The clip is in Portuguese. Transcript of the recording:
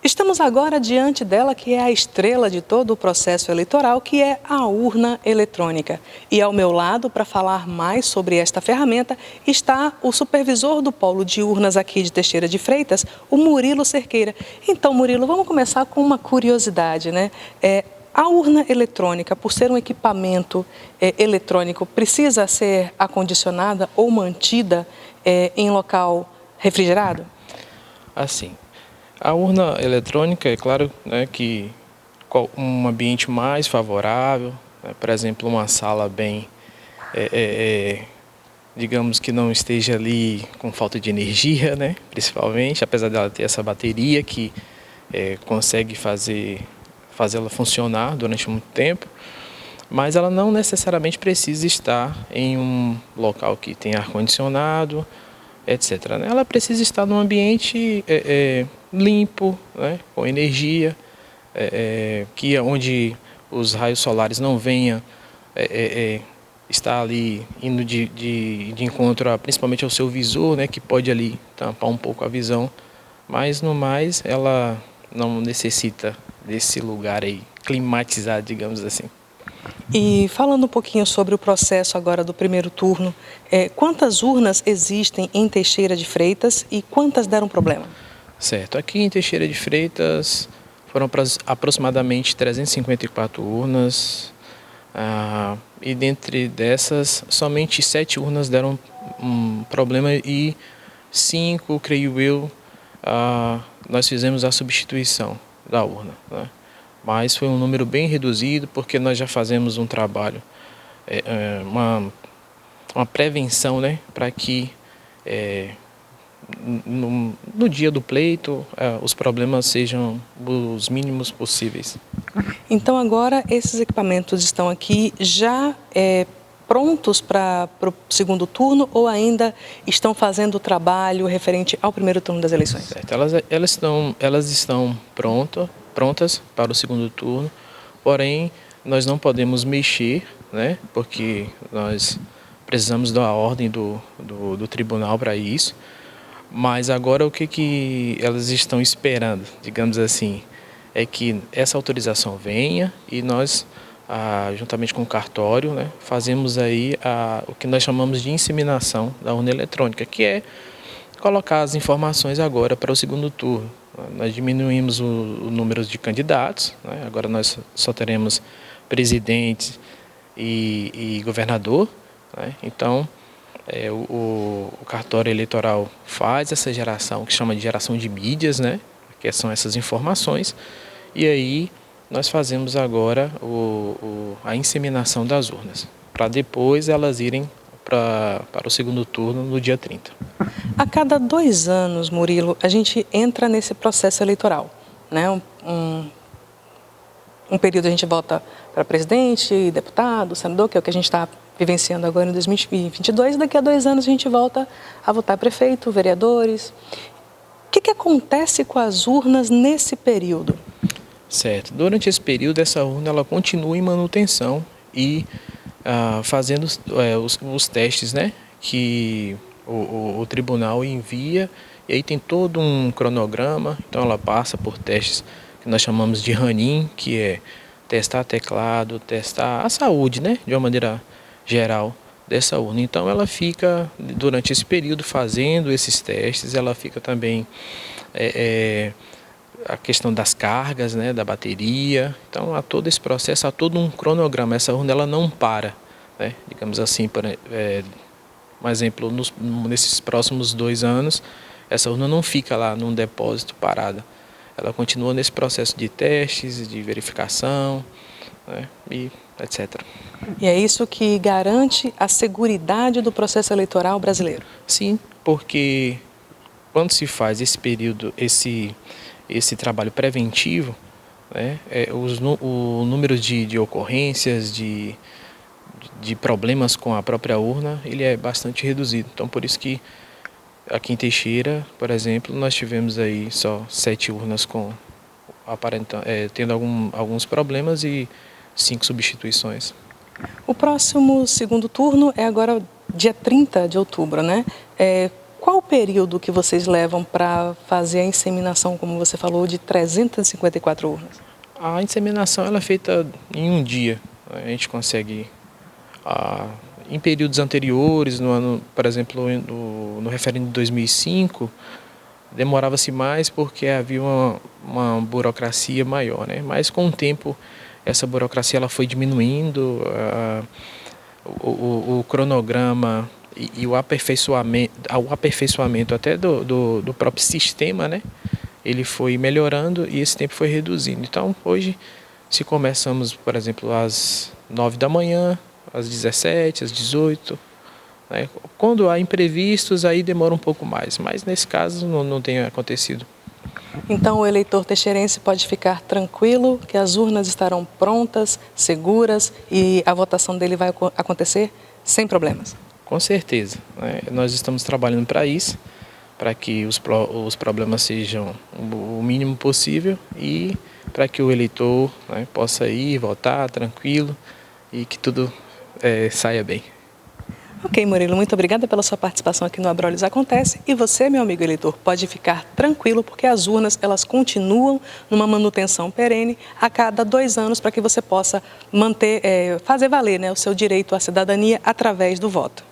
Estamos agora diante dela, que é a estrela de todo o processo eleitoral, que é a urna eletrônica. E ao meu lado, para falar mais sobre esta ferramenta, está o supervisor do Polo de Urnas aqui de Teixeira de Freitas, o Murilo Cerqueira. Então, Murilo, vamos começar com uma curiosidade, né? A urna eletrônica, por ser um equipamento eletrônico, precisa ser acondicionada ou mantida em local refrigerado? Assim, a urna eletrônica, é claro, né, que um ambiente mais favorável, né, por exemplo, uma sala bem, digamos que não esteja ali com falta de energia, né, principalmente, apesar dela ter essa bateria que consegue fazê-la funcionar durante muito tempo, mas ela não necessariamente precisa estar em um local que tem ar-condicionado, etc. Ela precisa estar num ambiente limpo, né, com energia, que é onde os raios solares não venham estar ali indo de encontro principalmente ao seu visor, né, que pode ali tampar um pouco a visão, mas no mais ela não necessita desse lugar aí climatizado, digamos assim. E falando um pouquinho sobre o processo agora do primeiro turno, quantas urnas existem em Teixeira de Freitas e quantas deram problema? Certo, aqui em Teixeira de Freitas foram aproximadamente 354 urnas, e dentre dessas, somente 7 urnas deram um problema e 5, creio eu, nós fizemos a substituição da urna, né? Mas foi um número bem reduzido porque nós já fazemos um trabalho, uma prevenção, né, para que no dia do pleito os problemas sejam os mínimos possíveis. Então agora esses equipamentos estão aqui já prontos para o segundo turno ou ainda estão fazendo o trabalho referente ao primeiro turno das eleições? Certo. Elas estão prontas para o segundo turno, porém nós não podemos mexer, né, porque nós precisamos da ordem do tribunal para isso. Mas agora o que elas estão esperando, digamos assim, é que essa autorização venha e nós, juntamente com o cartório, né, fazemos aí o que nós chamamos de inseminação da urna eletrônica, que é colocar as informações agora para o segundo turno. Nós diminuímos o número de candidatos, né, agora nós só teremos presidente e governador, né, então o cartório eleitoral faz essa geração, que chama de geração de mídias, né, que são essas informações, e aí nós fazemos agora a inseminação das urnas, para depois elas irem para o segundo turno no dia 30. A cada 2 anos, Murilo, a gente entra nesse processo eleitoral, né? Um período a gente vota para presidente, deputado, senador, que é o que a gente está vivenciando agora em 2022, e daqui a 2 anos a gente volta a votar prefeito, vereadores. O que acontece com as urnas nesse período? Certo. Durante esse período, essa urna ela continua em manutenção e fazendo os testes, né, que o tribunal envia, e aí tem todo um cronograma, então ela passa por testes que nós chamamos de running, que é testar teclado, testar a saúde, né, de uma maneira geral dessa urna. Então ela fica, durante esse período, fazendo esses testes, ela fica também a questão das cargas, né, da bateria. Então há todo esse processo, há todo um cronograma. Essa urna ela não para, né, digamos assim, um exemplo, nesses próximos 2 anos, essa urna não fica lá num depósito parada. Ela continua nesse processo de testes, de verificação, né, e etc. E é isso que garante a seguridade do processo eleitoral brasileiro? Sim, porque quando se faz esse período, esse trabalho preventivo, né, o número de ocorrências, de problemas com a própria urna, ele é bastante reduzido. Então, por isso que aqui em Teixeira, por exemplo, nós tivemos aí só 7 urnas tendo alguns problemas e 5 substituições. O próximo segundo turno é agora dia 30 de outubro, né? Qual o período que vocês levam para fazer a inseminação, como você falou, de 354 urnas? A inseminação ela é feita em um dia. A gente consegue, em períodos anteriores, no ano, por exemplo, no referendo de 2005, demorava-se mais porque havia uma burocracia maior, né? Mas com o tempo essa burocracia ela foi diminuindo, o cronograma e o aperfeiçoamento até do próprio sistema, né? Ele foi melhorando e esse tempo foi reduzindo. Então hoje, se começamos, por exemplo, às 9 da manhã, às 17, às 18, né? Quando há imprevistos, aí demora um pouco mais, mas nesse caso não tem acontecido. Então o eleitor teixeirense pode ficar tranquilo que as urnas estarão prontas, seguras e a votação dele vai acontecer sem problemas? Com certeza, né? Nós estamos trabalhando para isso, para que os problemas sejam o mínimo possível e para que o eleitor, né, possa ir votar tranquilo e que tudo saia bem. Ok, Murilo, muito obrigada pela sua participação aqui no Abrolhos Acontece. E você, meu amigo eleitor, pode ficar tranquilo porque as urnas elas continuam numa manutenção perene a cada 2 anos para que você possa manter, fazer valer, né, o seu direito à cidadania através do voto.